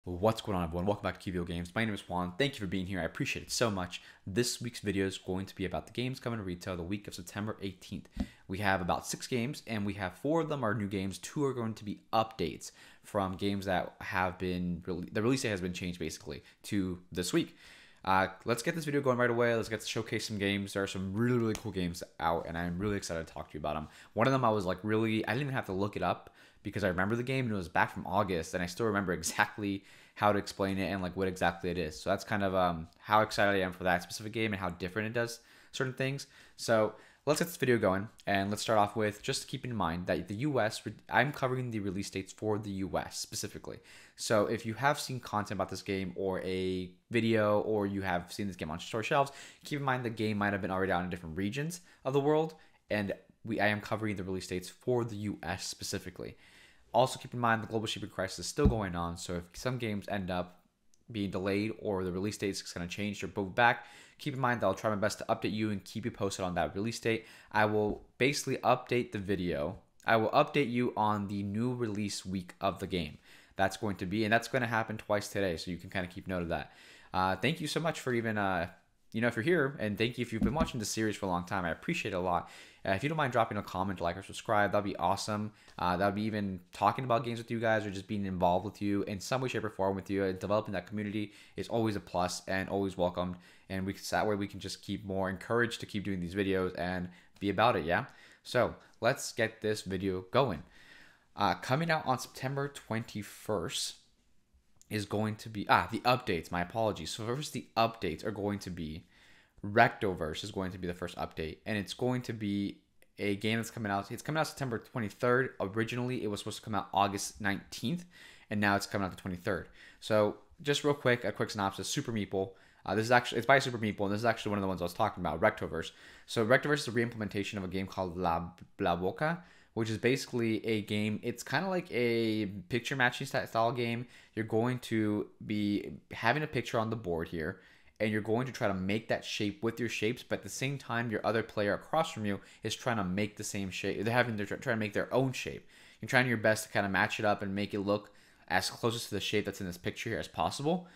What's going on, everyone? Welcome back to QVO Games. My name is Juan. Thank you for being here. I appreciate it so much. This week's video is going to be about the games coming to retail the week of September 18th. We have about 6 games, and we have 4 of them are new games. 2 are going to be updates from games that have been the release date has been changed basically to this week. Let's get this video going right away. Let's get to showcase some games. There are some really cool games out, and I'm really excited to talk to you about them. One of them I was like I didn't even have to look it up because I remember the game and it was back from August, and I still remember exactly how to explain it and like what exactly it is. So that's kind of how excited I am for that specific game and how different it does certain things. So let's get this video going, and let's start off with just keeping in mind that the US, I'm covering the release dates for the US specifically. So if you have seen content about this game or a video, or you have seen this game on store shelves, keep in mind the game might have been already out in different regions of the world, and I am covering the release dates for the US specifically. Also keep in mind the global shipping crisis is still going on, so if some games end up being delayed or the release date is going to change or move back, keep in mind that I'll try my best to update you and keep you posted on that release date. I will basically update the video. I will update you on the new release week of the game. That's going to be, and that's going to happen twice today, so you can kind of keep note of that. Thank you so much for even, if you're here, and thank you if you've been watching this series for a long time. I appreciate it a lot. If you don't mind dropping a comment, like, or subscribe, that'd be awesome. That'd be even talking about games with you guys or just being involved with you in some way, shape, or form with you. And developing that community is always a plus and always welcomed. And that way we can just keep more encouraged to keep doing these videos and be about it, yeah? So let's get this video going. Coming out on September 21st is going to be, the updates, my apologies. So first, the updates are going to be Recto Verso is going to be the first update, and it's going to be a game that's coming out. It's coming out September 23rd. Originally, it was supposed to come out August 19th, and now it's coming out the 23rd. So just real quick, a quick synopsis. Super Meeple. This is actually, it's by Super Meeple, and this is actually one of the ones I was talking about, Recto Verso. So Recto Verso is a re-implementation of a game called La Boca, which is basically a game. It's kind of like a picture matching style game. You're going to be having a picture on the board here, and you're going to try to make that shape with your shapes, but at the same time, your other player across from you is trying to make the same shape. They're trying to make their own shape. You're trying your best to kind of match it up and make it look as closest to the shape that's in this picture here as possible.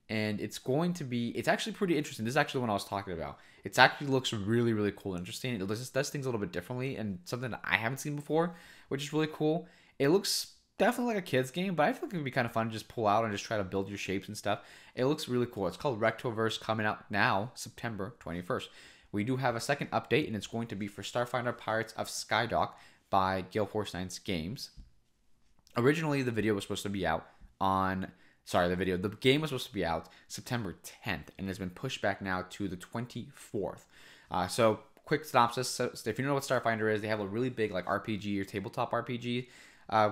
And it's actually pretty interesting. This is actually what I was talking about. It actually looks really cool and interesting. It does things a little bit differently and something that I haven't seen before, which is really cool. It looks definitely like a kid's game, but I feel like it would be kind of fun to just pull out and just try to build your shapes and stuff. It looks really cool. It's called Recto Verso, coming out now, September 21st. We do have a second update, and it's going to be for Starfinder Pirates of Skydock by Gale Force 9's Games. Originally, the video was supposed to be out on... the game was supposed to be out September 10th, and has been pushed back now to the 24th. So, quick synopsis. So if you don't know what Starfinder is, they have a really big like RPG or tabletop RPG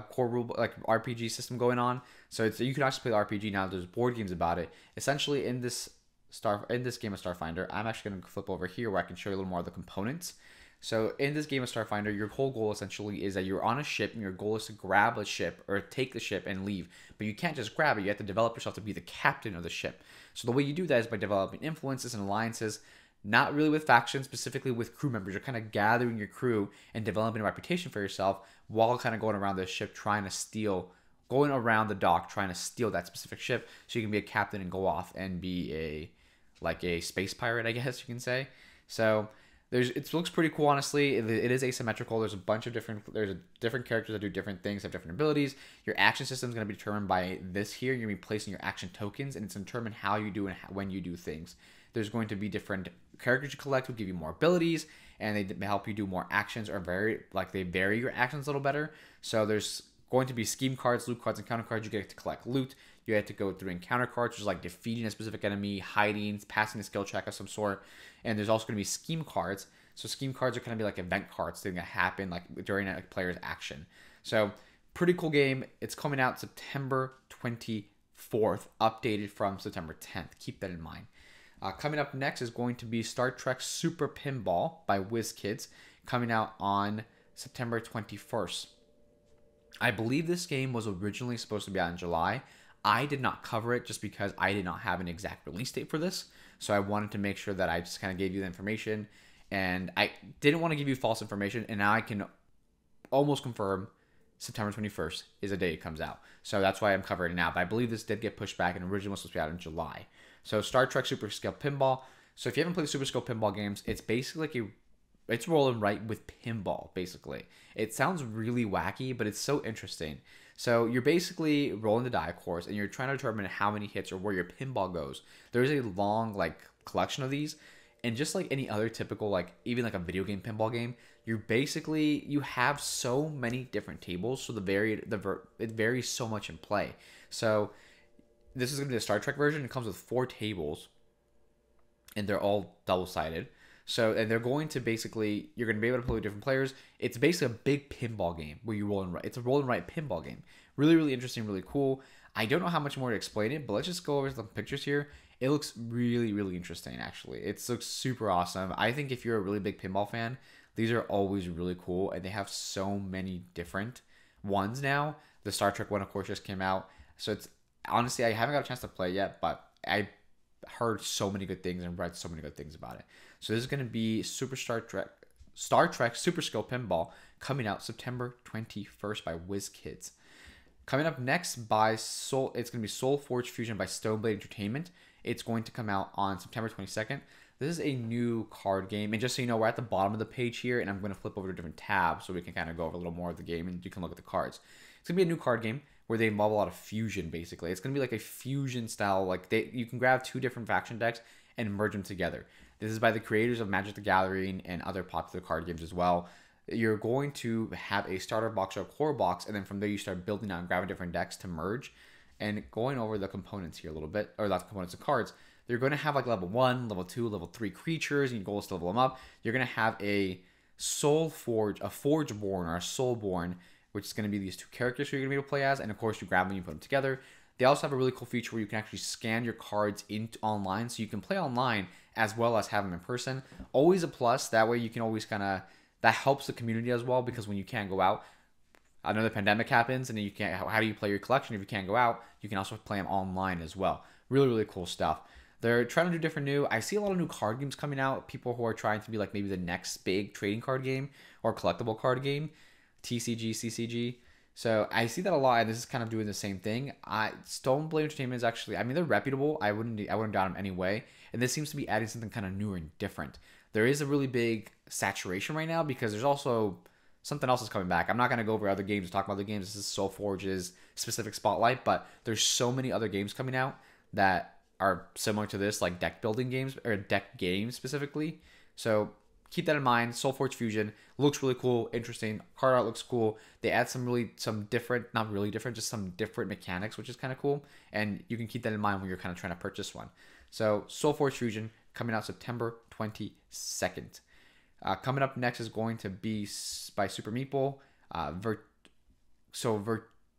core rule like RPG system going on. So you can actually play the RPG now. There's board games about it. Essentially, in this game of Starfinder, I'm actually going to flip over here where I can show you a little more of the components. So in this game of Starfinder, your whole goal essentially is that you're on a ship, and your goal is to grab a ship or take the ship and leave. But you can't just grab it. You have to develop yourself to be the captain of the ship. So the way you do that is by developing influences and alliances. Not really with factions, specifically with crew members. You're kind of gathering your crew and developing a reputation for yourself while kind of going around the ship going around the dock trying to steal that specific ship, so you can be a captain and go off and be a space pirate, I guess you can say. So it looks pretty cool, honestly. It is asymmetrical. There's different characters that do different things, have different abilities. Your action system is going to be determined by this here. You're going to be placing your action tokens, and it's determined how you do and when you do things. There's going to be different characters you collect will give you more abilities, and they help you do more actions, or they vary your actions a little better. So there's going to be scheme cards, loot cards, and counter cards. You get to collect loot. You have to go through encounter cards, which is like defeating a specific enemy, hiding, passing a skill check of some sort. And there's also going to be scheme cards. So scheme cards are going to be like event cards, things that happen like during a player's action. So pretty cool game. It's coming out September 24th, updated from September 10th. Keep that in mind. Coming up next is going to be Star Trek Super Pinball by WizKids, coming out on September 21st. I believe this game was originally supposed to be out in July. I did not cover it just because I did not have an exact release date for this. So I wanted to make sure that I just kind of gave you the information, and I didn't want to give you false information. And now I can almost confirm September 21st is the day it comes out. So that's why I'm covering it now. But I believe this did get pushed back and originally was supposed to be out in July. So Star Trek Super Scale Pinball. So if you haven't played the Super Scale Pinball games, it's basically like it's rolling right with pinball, basically. It sounds really wacky, but it's so interesting. So you're basically rolling the die, of course, and you're trying to determine how many hits or where your pinball goes. There's a long collection of these, and just like any other typical even like a video game pinball game, you have so many different tables, so it varies so much in play. So this is gonna be the Star Trek version. It comes with 4 tables, and they're all double-sided. So, and they're going to you're going to be able to play with different players. It's basically a big pinball game where you roll and write. It's a roll and write pinball game. Really, really interesting, really cool. I don't know how much more to explain it, but let's just go over some pictures here. It looks really, really interesting, actually. It looks super awesome. I think if you're a really big pinball fan, these are always really cool, and they have so many different ones now. The Star Trek one, of course, just came out. So it's honestly, I haven't got a chance to play yet, but I heard so many good things and read so many good things about it. So this is going to be Star Trek Super Skill Pinball coming out September 21st by WizKids. Coming up next it's going to be SolForge Fusion by Stoneblade Entertainment. It's going to come out on September 22nd. This is a new card game, and just so you know, we're at the bottom of the page here, and I'm going to flip over to different tabs so we can kind of go over a little more of the game and you can look at the cards. It's going to be a new card game where they involve a lot of fusion, basically. It's going to be like a fusion style, you can grab 2 different faction decks and merge them together. This is by the creators of Magic the Gathering and other popular card games as well. You're going to have a starter box or a core box, and then from there you start building out and grabbing different decks to merge. And going over the components here a little bit, or not the components of cards, you're going to have level 1, level 2, level 3 creatures, and your goal is to level them up. You're going to have a SolForge, a Forgeborn or a Soulborn, which is going to be these 2 characters you're going to be able to play as, and of course you grab them and you put them together. They also have a really cool feature where you can actually scan your cards into online, so you can play online as well as have them in person. Always a plus. That way you can always that helps the community as well, because when you can't go out, another pandemic happens, and then you can't. How do you play your collection if you can't go out? You can also play them online as well. Really, really cool stuff. They're trying to do different new. I see a lot of new card games coming out. People who are trying to be maybe the next big trading card game or collectible card game, TCG, CCG. So I see that a lot, and this is kind of doing the same thing. Stoneblade Entertainment is actually, they're reputable. I wouldn't doubt them anyway. And this seems to be adding something kind of newer and different. There is a really big saturation right now because there's also something else is coming back. I'm not going to go over other games and talk about the games. This is SolForge's specific spotlight, but there's so many other games coming out that are similar to this, like deck building games or deck games specifically. So keep that in mind. SolForge Fusion looks really cool, interesting. Card art looks cool. They add some different, not really different, just some different mechanics, which is kind of cool. And you can keep that in mind when you're kind of trying to purchase one. So SolForge Fusion coming out September 22nd. Coming up next is going to be by Super Meeple.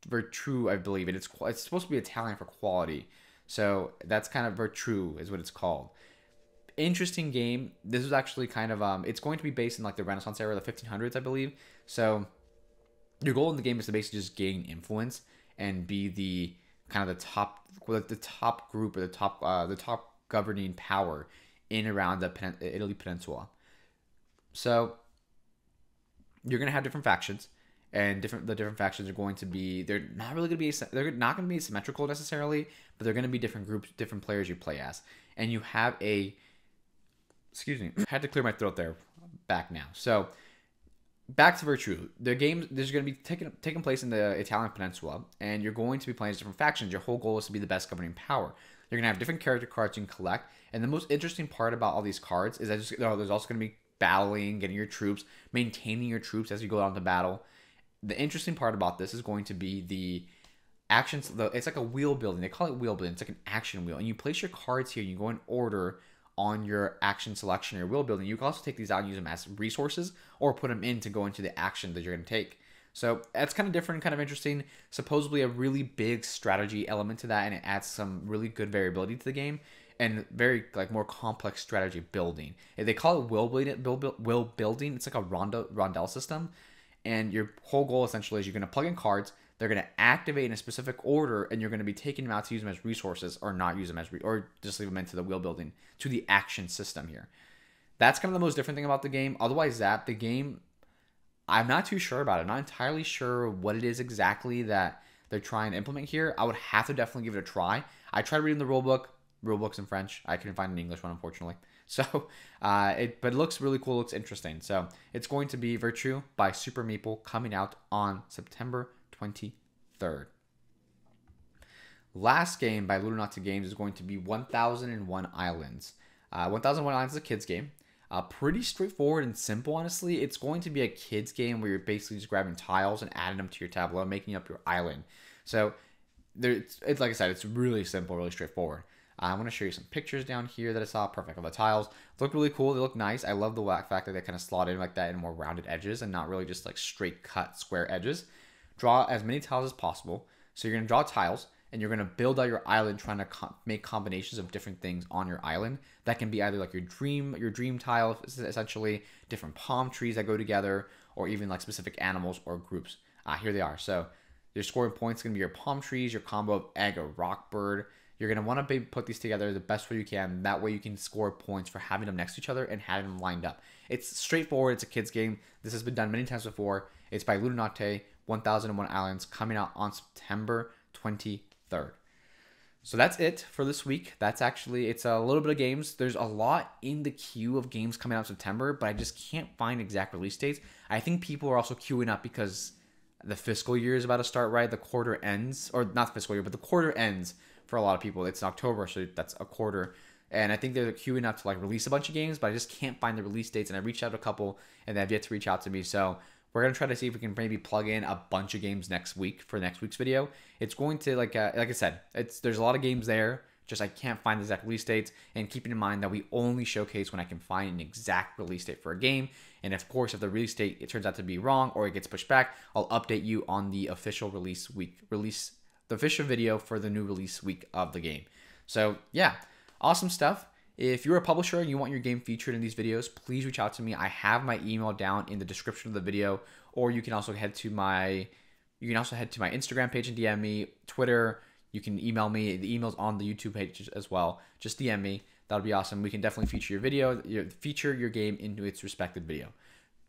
Virtu, I believe it. It's supposed to be Italian for quality. So that's kind of Virtu is what it's called. Interesting game. This is actually kind of it's going to be based in the Renaissance era, the 1500s, I believe. So your goal in the game is to basically just gain influence and be the top group or the top governing power in around the Italy Peninsula. So you're gonna have different factions, and the different factions are going to be they're not going to be symmetrical necessarily, but they're going to be different groups, different players you play as, and you have excuse me, I had to clear my throat there. Back now. So back to Virtu. The game this is going to be taking place in the Italian Peninsula, and you're going to be playing as different factions. Your whole goal is to be the best governing power. You're going to have different character cards you can collect, and the most interesting part about all these cards is that there's also going to be battling, getting your troops, maintaining your troops as you go out into battle. The interesting part about this is going to be the actions. It's like a wheel building. They call it wheel building. It's like an action wheel, and you place your cards here. And you go in order on your action selection or your wheel building. You can also take these out and use them as resources, or put them in to go into the action that you're going to take. So that's kind of different, kind of interesting. Supposedly a really big strategy element to that, and it adds some really good variability to the game. And very more complex strategy building. They call it wheel building. It's like a rondel system, and your whole goal essentially is you're going to plug in cards. They're going to activate in a specific order, and you're going to be taking them out to use them as resources, or not use them as or just leave them into the wheel building to the action system here. That's kind of the most different thing about the game. Otherwise, the game, I'm not too sure about it. I'm not entirely sure what it is exactly that they're trying to implement here. I would have to definitely give it a try. I tried reading the rulebook's in French. I couldn't find an English one, unfortunately. So, but it looks really cool. It looks interesting. So it's going to be Virtu by Super Meeple, coming out on September 23rd. Last game by Lunatic Games is going to be 1001 Islands. 1001 Islands is a kids game. Pretty straightforward and simple, honestly. It's going to be a kids game where you're basically just grabbing tiles and adding them to your tableau, making up your island. So it's like I said, it's really simple, really straightforward. I'm going to show you some pictures down here that I saw. Perfect. Of the tiles look really cool. They look nice. I love the fact that they kind of slot in like that in more rounded edges and not really just like straight cut square edges. Draw as many tiles as possible. So you're going to draw tiles, and you're going to build out your island trying to make combinations of different things on your island. That can be either like your dream tile, essentially, different palm trees that go together, or even like specific animals or groups. Here they are. So your scoring points are going to be your palm trees, your combo of egg or rock bird. You're going to want to put these together the best way you can. That way you can score points for having them next to each other and having them lined up. It's straightforward. It's a kid's game. This has been done many times before. It's by Lunatic, 1001 Islands, coming out on September 23rd. So that's it for this week. That's actually, it's a little bit of games. There's a lot in the queue of games coming out in September, but I just can't find exact release dates. I think people are also queuing up because the fiscal year is about to start, right? The quarter ends, or not the fiscal year, but the quarter ends for a lot of people. It's in October, so that's a quarter. And I think they're queuing up to like release a bunch of games, but I just can't find the release dates. And I reached out to a couple, and they have yet to reach out to me. So we're going to try to see if we can maybe plug in a bunch of games next week for next week's video. It's going to, like I said, there's a lot of games there. Just I can't find the exact release dates. And keeping in mind that we only showcase when I can find an exact release date for a game. And of course, if the release date it turns out to be wrong or it gets pushed back, I'll update you on the official the official video for the new release week of the game. So yeah, awesome stuff. If you're a publisher and you want your game featured in these videos, please reach out to me. I have my email down in the description of the video, or you can also head to my Instagram page and DM me, Twitter. You can email me. The email's on the YouTube page as well. Just DM me. That'll be awesome. We can definitely feature your game into its respective video.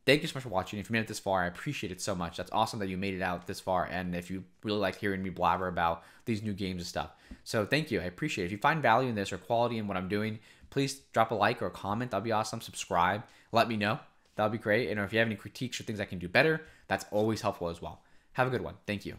Thank you so much for watching. If you made it this far, I appreciate it so much. That's awesome that you made it out this far, and if you really like hearing me blabber about these new games and stuff. So thank you. I appreciate it. If you find value in this or quality in what I'm doing, please drop a like or a comment. That'd be awesome. Subscribe. Let me know. That'd be great. And if you have any critiques or things I can do better, that's always helpful as well. Have a good one. Thank you.